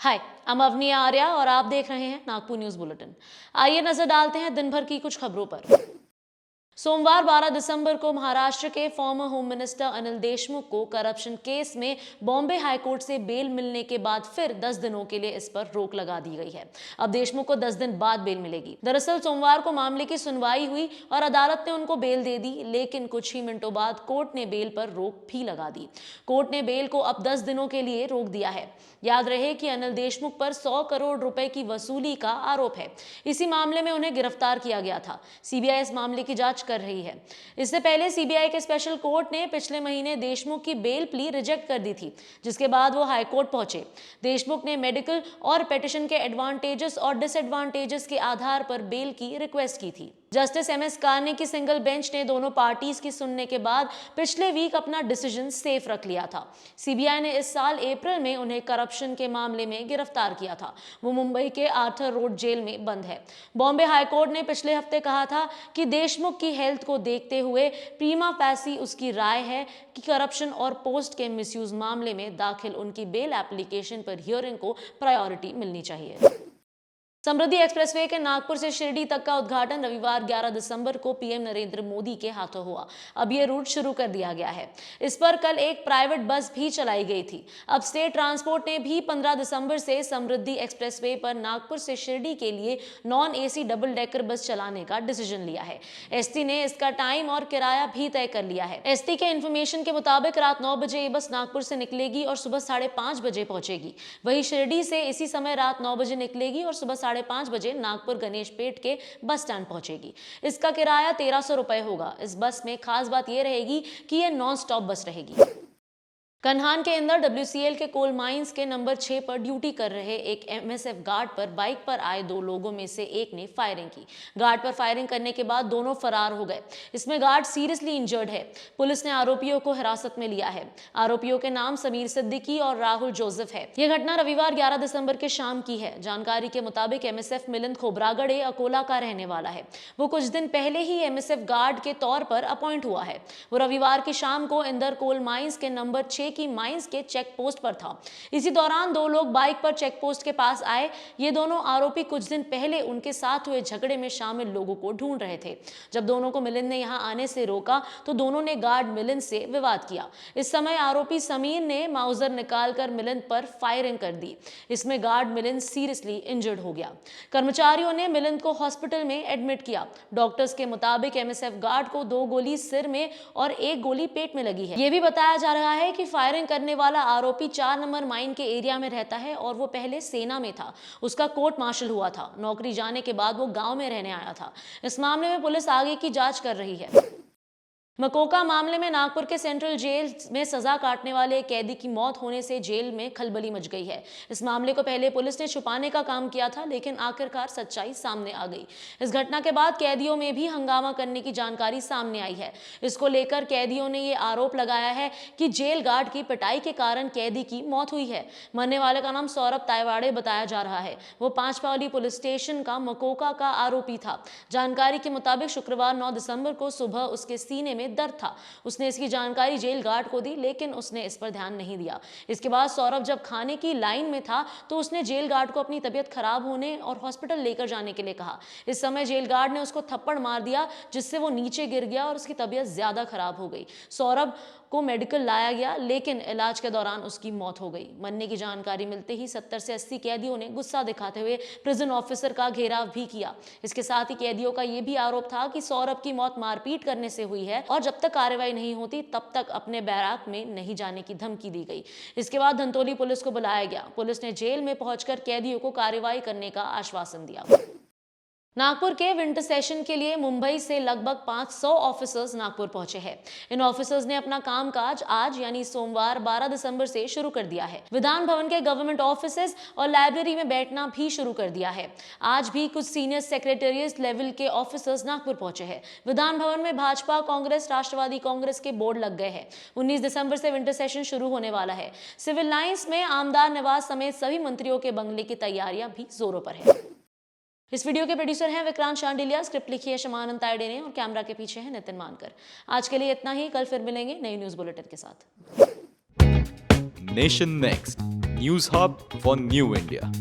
हाय, I'm Avani Arya और आप देख रहे हैं नागपुर न्यूज बुलेटिन। आइए नजर डालते हैं दिन भर की कुछ खबरों पर। सोमवार 12 दिसंबर को महाराष्ट्र के farmer home minister Anil Deshmukh को करप्शन केस में बॉम्बे हाईकोर्ट से बेल मिलने के बाद फिर 10 दिनों के लिए इस पर रोक लगा दी गई है। अब देशमुख को 10 दिन बाद बेल मिलेगी। दरअसल सोमवार को मामले की सुनवाई हुई और अदालत ने उनको बेल दे दी, लेकिन कुछ ही मिनटों बाद कोर्ट ने बेल पर रोक भी लगा दी। कोर्ट ने बेल को अब 10 दिनों के लिए रोक दिया है। याद रहे कि अनिल देशमुख पर 100 करोड़ रुपए की वसूली का आरोप है। इसी मामले में उन्हें गिरफ्तार किया गया था। सीबीआई इस मामले की जांच कर रही है। इससे पहले सीबीआई के स्पेशल कोर्ट ने पिछले महीने देशमुख की बेल प्ली रिजेक्ट कर दी थी, जिसके बाद वो हाईकोर्ट पहुंचे। देशमुख ने मेडिकल और पिटीशन के एडवांटेजेस और डिसएडवांटेजेस के आधार पर बेल की रिक्वेस्ट की थी। जस्टिस एम एस कार्ने की सिंगल बेंच ने दोनों पार्टीज की सुनने के बाद पिछले वीक अपना डिसीजन सेफ रख लिया था। सीबीआई ने इस साल अप्रैल में उन्हें करप्शन के मामले में गिरफ्तार किया था। वो मुंबई के आर्थर रोड जेल में बंद है। बॉम्बे हाईकोर्ट ने पिछले हफ्ते कहा था कि देशमुख की हेल्थ को देखते हुए प्रीमा फैसी उसकी राय है कि करप्शन और पोस्ट के मिसयूज मामले में दाखिल उनकी बेल एप्लीकेशन पर हियरिंग को प्रायोरिटी मिलनी चाहिए। समृद्धि एक्सप्रेसवे के नागपुर से शिरडी तक का उद्घाटन रविवार 11 दिसंबर को पीएम नरेंद्र मोदी के हाथों हुआ। अब ये रूट शुरू कर दिया गया है। इस पर कल एक प्राइवेट बस भी चलाई गई थी। अब स्टेट ट्रांसपोर्ट ने भी 15 दिसंबर से समृद्धि एक्सप्रेसवे पर नागपुर से शिरडी के लिए non AC double decker bus चलाने का डिसीजन लिया है। एसटी ने इसका टाइम और किराया भी तय कर लिया है। एसटी के इन्फॉर्मेशन के मुताबिक रात 9 बजे ये बस नागपुर से निकलेगी और सुबह 5:30 बजे पहुंचेगी। वहीं शिरडी से इसी समय रात 9 बजे निकलेगी और सुबह 5:30 बजे नागपुर गणेश पेठ के बस स्टैंड पहुंचेगी। इसका किराया 1300 रुपए होगा। इस बस में खास बात यह रहेगी कि यह नॉन स्टॉप बस रहेगी। कन्हान के अंदर WCL के कोल माइंस के नंबर 6 पर ड्यूटी कर रहे एक MSF गार्ड पर बाइक पर आए दो लोगों में से एक ने फायरिंग की। गार्ड पर फायरिंग करने के बाद दोनों फरार हो गए। इसमें गार्ड सीरियसली इंजर्ड है। पुलिस ने आरोपियों को हिरासत में लिया है। आरोपियों के नाम समीर सिद्दीकी और राहुल जोसेफ है। यह घटना रविवार 11 दिसंबर के शाम की है। जानकारी के मुताबिक MSF मिलिंद खोबरागड़े अकोला का रहने वाला है। वो कुछ दिन पहले ही MSF गार्ड के तौर पर अपॉइंट हुआ है। वो रविवार की शाम को इंदर कोल माइंस के नंबर 6 की माइंस के चेक पोस्ट पर था। इसी दौरान दो लोग बाइक पर चेक पोस्ट के पास आए। ये दोनों आरोपी कुछ दिन पहले उनके साथ हुए झगड़े में शामिल लोगों को ढूंढ रहे थे। जब दोनों को मिलिंद ने यहां आने से रोका तो दोनों ने गार्ड मिलिंद से विवाद किया। इस समय आरोपी समीर ने माउजर निकालकर मिलिंद पर फायरिंग कर दी। इसमें गार्ड मिलिंद सीरियसली इंजर्ड हो गया। कर्मचारियों ने मिलिंद को हॉस्पिटल में एडमिट किया। डॉक्टर्स के मुताबिक MSF गार्ड को 2 गोली सिर में और 1 गोली पेट में लगी है। यह भी बताया जा रहा है कि फायरिंग करने वाला आरोपी 4 नंबर माइन के एरिया में रहता है और वो पहले सेना में था। उसका कोर्ट मार्शल हुआ था। नौकरी जाने के बाद वो गांव में रहने आया था। इस मामले में पुलिस आगे की जांच कर रही है। मकोका मामले में नागपुर के सेंट्रल जेल में सजा काटने वाले एक कैदी की मौत होने से जेल में खलबली मच गई है। इस मामले को पहले पुलिस ने छुपाने का काम किया था, लेकिन आखिरकार सच्चाई सामने आ गई। इस घटना के बाद कैदियों में भी हंगामा करने की जानकारी सामने आई है। इसको लेकर कैदियों ने ये आरोप लगाया है कि जेल गार्ड की पिटाई के कारण कैदी की मौत हुई है। मरने वाले का नाम सौरभ तायवाड़े बताया जा रहा है। वो 5 पावली पुलिस स्टेशन का मकोका का आरोपी था। जानकारी के मुताबिक शुक्रवार 9 दिसंबर को सुबह उसके सीने में दर्द था। उसने इसकी जानकारी जेल गार्ड को दी, लेकिन उसने इस पर ध्यान नहीं दिया। इसके बाद सौरभ जब खाने की लाइन में था तो उसने जेल गार्ड को अपनी तबीयत खराब होने और हॉस्पिटल लेकर जाने के लिए कहा। इस समय जेल गार्ड ने उसको थप्पड़ मार दिया, जिससे वो नीचे गिर गया और उसकी तबीयत ज्यादा खराब हो गई। सौरभ को मेडिकल लाया गया, लेकिन इलाज के दौरान उसकी मौत हो गई। मरने की जानकारी मिलते ही 70 से 80 कैदियों ने गुस्सा दिखाते हुए प्रिजन ऑफिसर का घेराव भी किया। इसके साथ ही कैदियों का यह भी आरोप था कि सौरभ की मौत मारपीट करने से हुई है और जब तक कार्रवाई नहीं होती तब तक अपने बैराक में नहीं जाने की धमकी दी गई। इसके बाद धंतोली पुलिस को बुलाया गया। पुलिस ने जेल में पहुंचकर कैदियों को कार्रवाई करने का आश्वासन दिया। नागपुर के विंटर सेशन के लिए मुंबई से लगभग 500 ऑफिसर्स नागपुर पहुंचे हैं। इन ऑफिसर्स ने अपना कामकाज आज यानी सोमवार 12 दिसंबर से शुरू कर दिया है। विधान भवन के गवर्नमेंट ऑफिसेज और लाइब्रेरी में बैठना भी शुरू कर दिया है। आज भी कुछ सीनियर सेक्रेटेरिएट लेवल के ऑफिसर्स नागपुर पहुंचे हैं। विधान भवन में भाजपा, कांग्रेस, राष्ट्रवादी कांग्रेस के बोर्ड लग गए हैं। 19 दिसंबर से विंटर सेशन शुरू होने वाला है। सिविल लाइंस में आमदार निवास समेत सभी मंत्रियों के बंगले की तैयारियां भी जोरों पर है। इस वीडियो के प्रोड्यूसर हैं विक्रांत शांडिलिया, स्क्रिप्ट लिखी है शमानंद तायडे ने और कैमरा के पीछे है नितिन मानकर। आज के लिए इतना ही। कल फिर मिलेंगे नई न्यूज बुलेटिन के साथ। Nation next news hub for new India.